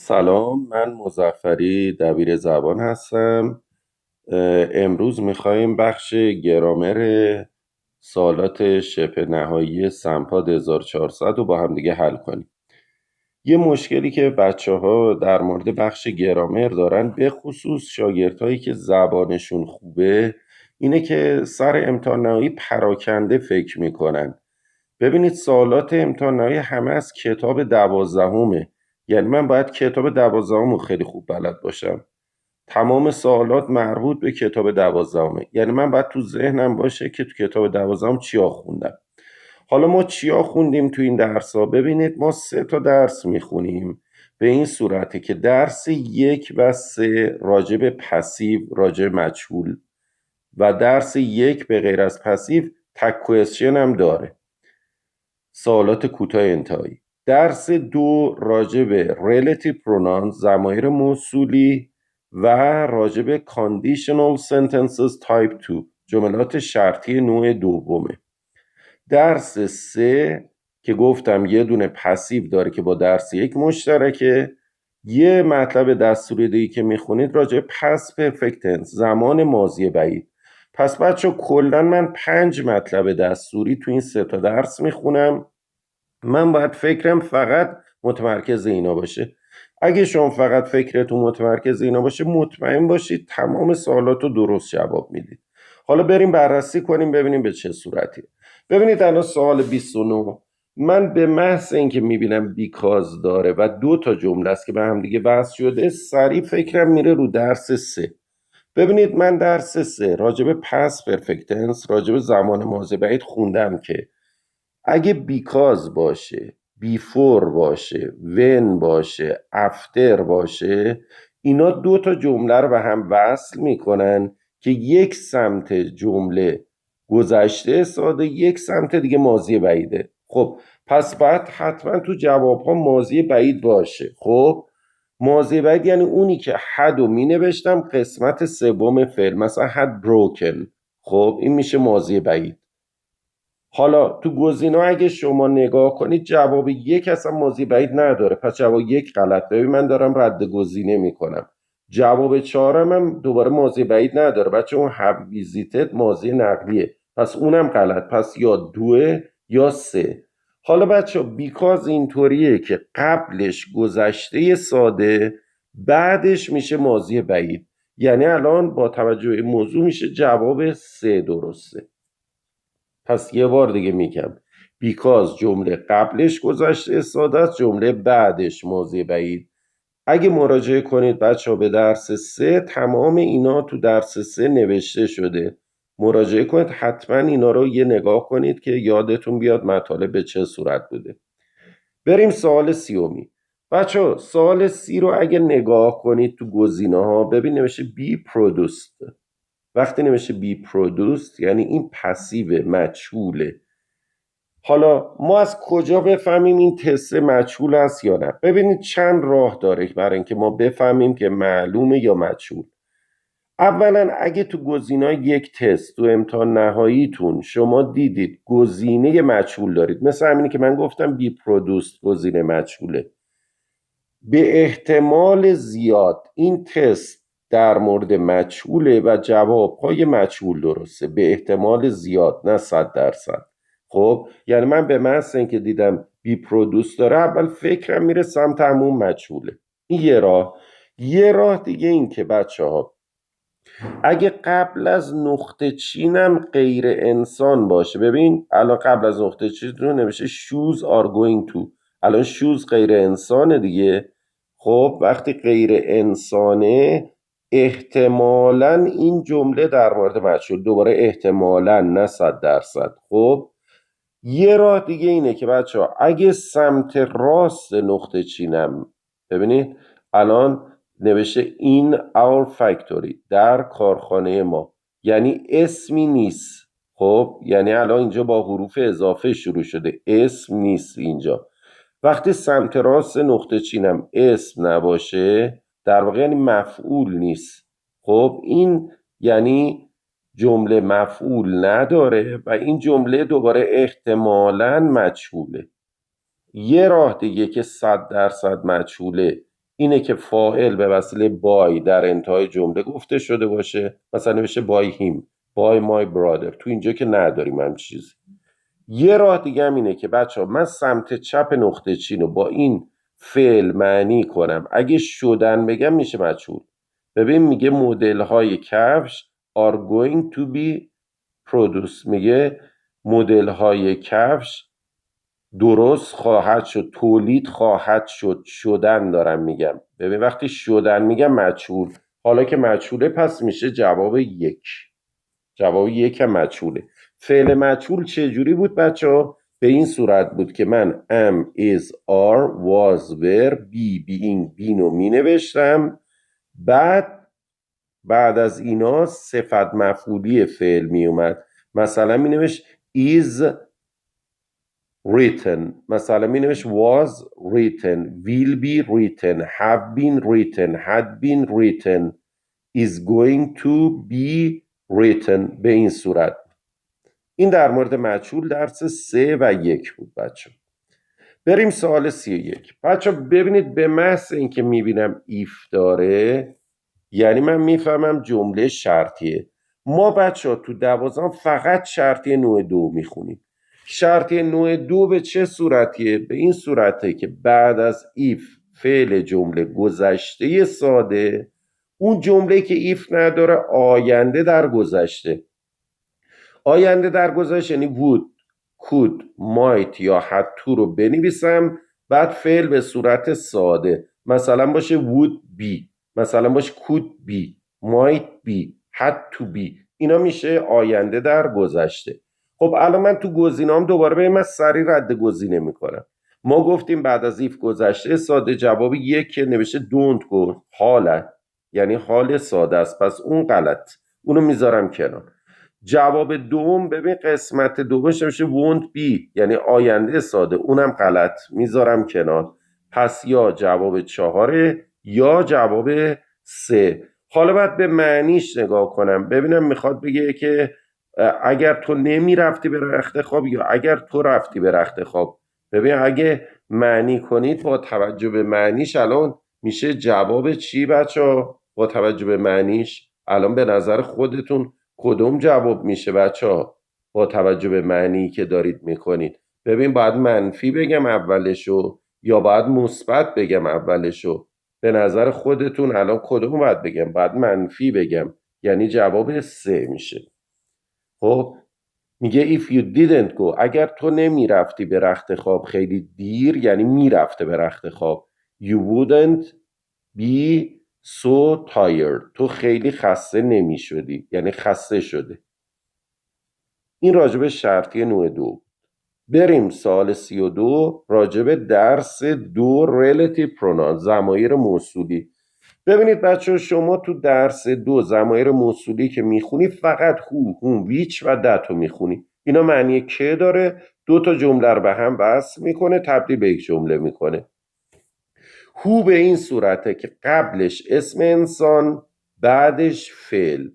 سلام، من مظفری دبیر زبان هستم. امروز میخواییم بخش گرامر سوالات شبه نهایی سمپاد 1400 رو با هم دیگه حل کنیم. یه مشکلی که بچه ها در مورد بخش گرامر دارن، به خصوص شاگردهایی که زبانشون خوبه، اینه که سر امتحان نهایی پراکنده فکر میکنن. ببینید سوالات امتحان نهایی همه از کتاب 12، یعنی من باید کتاب 12 رو خیلی خوب بلد باشم. تمام سوالات مربوط به کتاب 12، یعنی من باید تو ذهنم باشه که تو کتاب 12 چیا خوندم. حالا ما چیا خوندیم تو این درس ها؟ ببینید ما 3 تا درس میخونیم، به این صورته که درس 1 و 3 راجع به پسیو، راجع به مجهول، و درس 1 به غیر از پسیو تک کوئسشن هم داره، سوالات کوتاه انتهایی. درس 2 راجع به relative pronouns، ضمایر موصولی، و راجع به conditional sentences type 2، جملات شرطی نوع دومه. درس 3 که گفتم یه دونه پسیو داره که با درس 1 مشترکه. یه مطلب دستوری دیگه که میخونید راجع به past perfect tense، زمان ماضی بعید. پس بچه کلا من 5 مطلب دستوری تو این 3 تا درس میخونم. من باید فکرم فقط متمرکز اینا باشه. اگه شما فقط فکرتون متمرکز اینا باشه، مطمئن باشید تمام سوالات رو درست جواب میدید. حالا بریم بررسی کنیم ببینیم به چه صورتی. ببینید الان سوال 29، من به محض اینکه میبینم بیکاز داره و 2 تا جمله است که به هم دیگه بحث شده، سریع فکرم میره رو درس 3. ببینید من درس 3 راجع به پس پرفکت، راجع به زمان ماضی بعید خوندم که اگه بیکاز باشه، بیفور باشه، when باشه، after باشه، اینا 2 تا جمله رو به هم وصل میکنن که یک سمت جمله گذشته ساده، یک سمت دیگه ماضی بعیده. خب پس باید حتما تو جواب ها ماضی بعید باشه. خب ماضی بعید یعنی اونی که had رو می نوشتم قسمت سوم فعل، مثلا had broken. خب این میشه ماضی بعید. حالا تو گزینه اگه شما نگاه کنید جواب 1 اصلا ماضی بعید نداره، پس جواب 1 غلط. ببین من دارم رد گزینه میکنم. جواب 4 هم دوباره ماضی بعید نداره بچه، اون have visited ماضی نقلیه، پس اونم غلط. پس یا 2 یا 3. حالا بچه بیکاز اینطوریه که قبلش گذشته ساده، بعدش میشه ماضی بعید، یعنی الان با توجه به موضوع میشه جواب 3 درسته. پس یه بار دیگه میگم، بیکاز جمله قبلش گذشته ساده است، جمله بعدش ماضی بعید. اگه مراجعه کنید بچه ها به درس 3، تمام اینا تو درس 3 نوشته شده. مراجعه کنید حتما اینا رو یه نگاه کنید که یادتون بیاد مطالب به چه صورت بوده. بریم سوال 30. بچه ها سوال 30 رو اگه نگاه کنید تو گزینه ها، ببین نوشته be produced. وقتی نوشته be produced یعنی این پسیو مجهوله. حالا ما از کجا بفهمیم این تست مجهول است یا نه؟ ببینید چند راه داره برای اینکه ما بفهمیم که معلومه یا مجهول. اولا اگه تو گزینه یک تست تو امتحان نهاییتون شما دیدید گزینه مجهول دارید، مثل همینی که من گفتم be produced گزینه مجهوله، به احتمال زیاد این تست در مورد مجهوله و جوابهای مجهول درسته. به احتمال زیاد، نه 100%. خب یعنی من به محض اینکه دیدم بی پرودوس داره، اول فکرم میره سمت همون مجهوله. این یه راه. یه راه دیگه این که بچه ها اگه قبل از نقطه چینم غیر انسان باشه، ببین الان قبل از نقطه چین رو نمیشه shoes are going to، الان shoes غیر انسانه دیگه. خب وقتی غیر انسانه، احتمالاً این جمله در مورد مجهول، دوباره احتمالاً نه 100%. خب یه راه دیگه اینه که بچه ها اگه سمت راست نقطه چینم، ببینید الان نوشته in our factory، در کارخانه ما، یعنی اسمی نیست. خب یعنی الان اینجا با حروف اضافه شروع شده، اسم نیست اینجا. وقتی سمت راست نقطه چینم اسم نباشه، در واقع یعنی مفعول نیست. خب این یعنی جمله مفعول نداره و این جمله دوباره احتمالاً مجهوله. یه راه دیگه که 100% مجهوله اینه که فاعل به وسیله بای در انتهای جمله گفته شده باشه، مثلا نوشته بای هیم، بای مای برادر. تو اینجا که نداریم هم چیزی. یه راه دیگه هم اینه که بچه ها من سمت چپ نقطه چین رو با این فعل معنی کنم. اگه شدن بگم میشه مجهول. ببین میگه مدل های کفش are going to be produced. میگه مدل های کفش درست خواهد شد، تولید خواهد شد. شدن دارم میگم. ببین وقتی شدن میگم مجهول. حالا که مجهوله پس میشه جواب یک. جواب یک هم مجهوله. فعل مجهول چجوری بود بچه ها؟ به این صورت بود که من am, is, are, was, were, be, being, been و می نوشتم. بعد از اینا صفت مفعولی فعل می اومد. مثلا می نوشت is written، مثلا می نوشت was written، will be written، have been written، had been written، is going to be written. به این صورت. این در مورد مجهول درس 3 و 1 بود بچه. بریم سوال 31. بچه ببینید به محض اینکه میبینم ایف داره یعنی من میفهمم جمله شرطیه. ما بچه تو 12 فقط شرطی نوع 2 میخونیم. شرطی نوع 2 به چه صورتیه؟ به این صورته که بعد از ایف فعل جمله گذشته ساده، اون جمله که ایف نداره آینده در گذشته. آینده در گذشته یعنی would، could، might یا had to رو بنویسم، بعد فعل به صورت ساده مثلا باشه would be، مثلا باشه could be، might be، had to be. اینا میشه آینده در گذشته. خب الان من تو گزینه‌ام دوباره به من سریع رد گزینه میکنم. ما گفتیم بعد از ایف گذشته ساده جواب یک که نوشته don't go، حاله، یعنی حال ساده است، پس اون غلط، اونو میذارم کنار. جواب دوم ببین قسمت دومش نمیشه won't be یعنی آینده ساده، اونم غلط، میذارم کنار. پس یا جواب 4 یا جواب 3. حالا باید به معنیش نگاه کنم ببینم میخواد بگه که اگر تو نمی رفتی به رخت خواب یا اگر تو رفتی به رخت خواب. ببین اگه معنی کنید با توجه به معنیش الان میشه جواب چی بچه؟ با توجه به معنیش الان به نظر خودتون کدوم جواب میشه بچه ها؟ با توجه به معنی که دارید میکنید. ببین باید منفی بگم اولشو یا باید مثبت بگم اولشو؟ به نظر خودتون الان کدوم باید بگم؟ باید منفی بگم، یعنی جواب 3 میشه. خب میگه if you didn't go، اگر تو نمیرفتی به رخت خواب خیلی دیر یعنی میرفته به رخت خواب. you wouldn't be so tired، تو خیلی خسته نمی شدی یعنی خسته شده. این راجب شرطی نوع 2. بریم سوال 32 راجب درس 2 relative pronoun، ضمایر موصولی. ببینید بچه شما تو درس 2 ضمایر موصولی که میخونی فقط هو، هوم، ویچ و دتو میخونی. اینا معنی که داره؟ 2 تا جمله رو به هم وصل میکنه، تبدیل به یک جمله میکنه. هو به این صورته که قبلش اسم انسان بعدش فعل،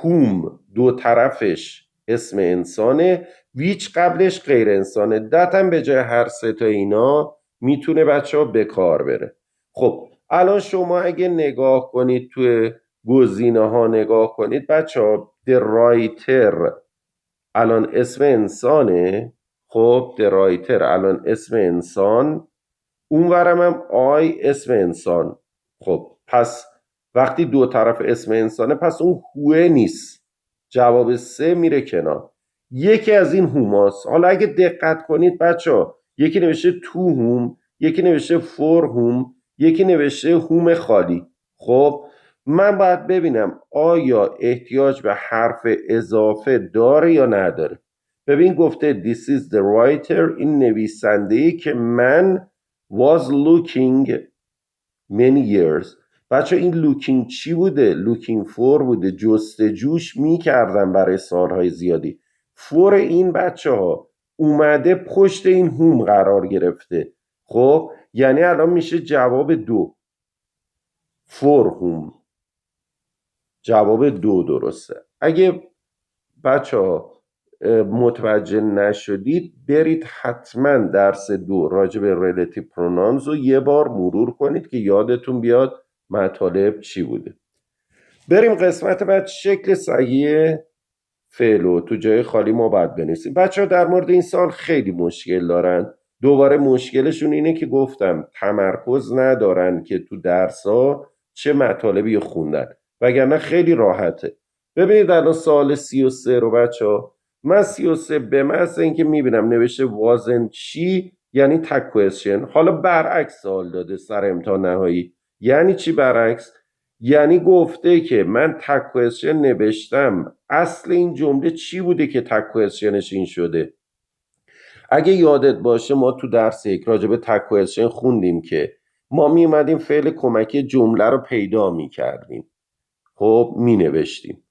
هوم دو طرفش اسم انسانه، ویچ قبلش غیر انسانه، دتم به جای هر سه تا اینا میتونه بچه ها به کار بره. خب الان شما اگه نگاه کنید توی گزینه ها نگاه کنید بچه ها the writer الان اسم انسانه. خب the writer الان اسم انسان، اونورم هم آی اسم انسان. خب پس وقتی دو طرف اسم انسانه پس اون هوه نیست، جواب 3 میره کنار. یکی از این هوماست. حالا اگه دقت کنید بچه ها یکی نوشته تو هوم، یکی نوشته فور هوم، یکی نوشته هوم خالی. خب من باید ببینم آیا احتیاج به حرف اضافه داره یا نداره. ببین گفته this is the writer، این نویسنده‌ای که من was looking many years. بچه این looking چی بوده؟ looking for بوده، جستجوش میکردم برای سالهای زیادی. for این بچه ها اومده پشت این هوم قرار گرفته. خب یعنی الان میشه جواب 2 for whom، جواب 2 درسته. اگه بچه ها متوجه نشدید برید حتما درس 2 راجع به ریلیتیو پرونانز رو یه بار مرور کنید که یادتون بیاد مطالب چی بوده. بریم قسمت بعد. شکل صحیح فعل تو جای خالی ما باید بنویسیم. بچه ها در مورد این سال خیلی مشکل دارن. دوباره مشکلشون اینه که گفتم تمرکز ندارن که تو درس ها چه مطالبی خوندن، وگرنه خیلی راحته. ببینید الان سال 33 رو بچه ها، من 33 به محض اینکه میبینم نوشته وازن چی یعنی تک کوئسشن. حالا برعکس سوال داده سر امتحان نهایی. یعنی چی برعکس؟ یعنی گفته که من تک کوئسشن نوشتم، اصل این جمله چی بوده که تک کوئسشنش این شده؟ اگه یادت باشه ما تو درس 1 راجع به تک کوئسشن خوندیم که ما می اومدیم فعل کمکی جمله رو پیدا می کردیم، خب می نوشتیم.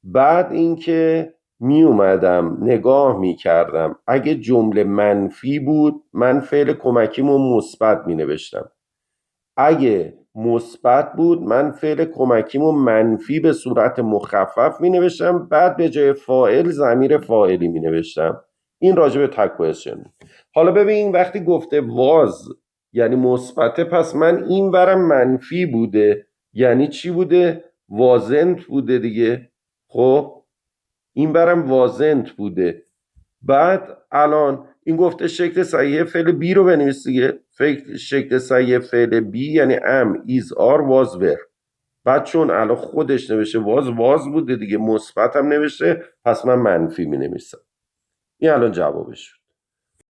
بعد اینکه می اومدم نگاه می کردم اگه جمله منفی بود من فعل کمکیمو مثبت می نوشتم، اگه مثبت بود من فعل کمکیمو منفی به صورت مخفف می نوشتم، بعد به جای فاعل ضمیر فاعلی می نوشتم. این راجع به تک کوئسشن. حالا ببین وقتی گفته واز یعنی مثبته، پس من این ورم منفی بوده یعنی چی بوده؟ وازنت بوده دیگه. خب این برم وازنت بوده. بعد الان این گفته شکل صحیح فعل بی رو بنویس دیگه. شکل صحیح فعل بی یعنی ام، ایز، آر، واز، ور. بعد چون الان خودش نوشته واز بوده دیگه، مثبت هم نوشته، پس من منفی می نویسم. این الان جوابش.